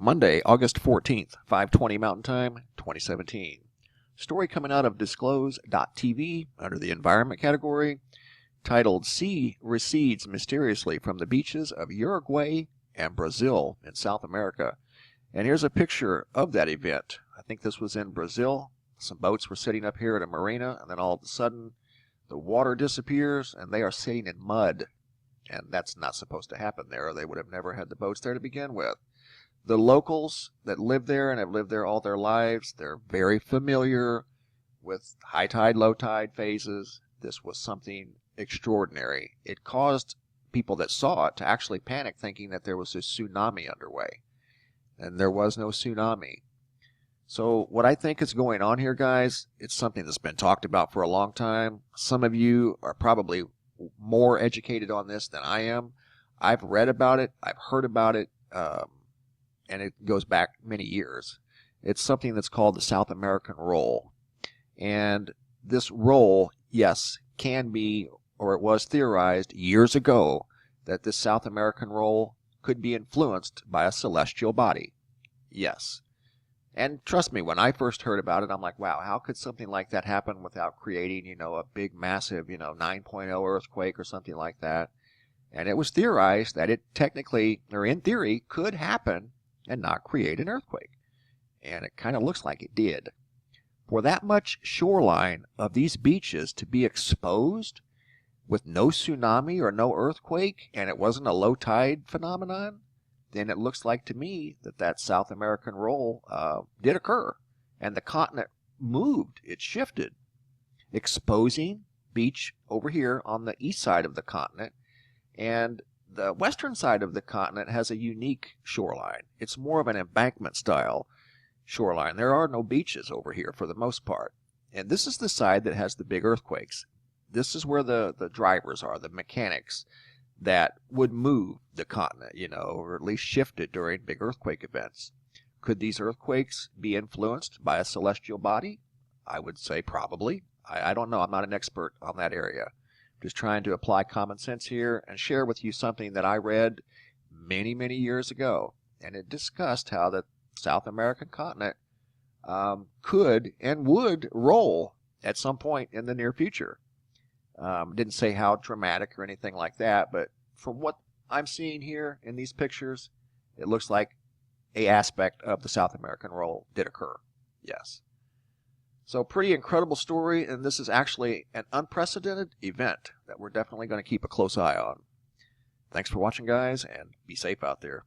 Monday, August 14th, 5:20 Mountain Time, 2017. Story coming out of disclose.tv under the environment category, titled Sea Recedes Mysteriously from the Beaches of Uruguay and Brazil in South America. And here's a picture of that event. I think this was in Brazil. Some boats were sitting up here at a marina, and then all of a sudden the water disappears and they are sitting in mud. And that's not supposed to happen there. They would have never had the boats there to begin with. The locals that live there and have lived there all their lives, they're very familiar with high tide, low tide phases. This was something extraordinary. It caused people that saw it to actually panic, thinking that there was a tsunami underway. And there was no tsunami. So what I think is going on here, guys, it's something that's been talked about for a long time. Some of you are probably more educated on this than I am. I've read about it. I've heard about it. And it goes back many years. It's something that's called the South American roll. And this roll, yes, can be, or it was theorized years ago, that this South American roll could be influenced by a celestial body. Yes. And trust me, when I first heard about it, I'm like, wow, how could something like that happen without creating, a big, massive, 9.0 earthquake or something like that? And it was theorized that it technically, or in theory, could happen and not create an earthquake. And it kind of looks like it did. For that much shoreline of these beaches to be exposed with no tsunami or no earthquake, and it wasn't a low tide phenomenon, then it looks like to me that South American roll did occur. And the continent moved, it shifted, exposing beach over here on the east side of the continent. And the western side of the continent has a unique shoreline. It's more of an embankment style shoreline. There are no beaches over here for the most part. And this is the side that has the big earthquakes. This is where the drivers are, the mechanics that would move the continent, or at least shift it during big earthquake events. Could these earthquakes be influenced by a celestial body? I would say probably. I don't know. I'm not an expert on that area. Just trying to apply common sense here and share with you something that I read many, many years ago. And it discussed how the South American continent could and would roll at some point in the near future. Didn't say how dramatic or anything like that, but from what I'm seeing here in these pictures, it looks like an aspect of the South American roll did occur. Yes. So pretty incredible story, and this is actually an unprecedented event that we're definitely going to keep a close eye on. Thanks for watching, guys, and be safe out there.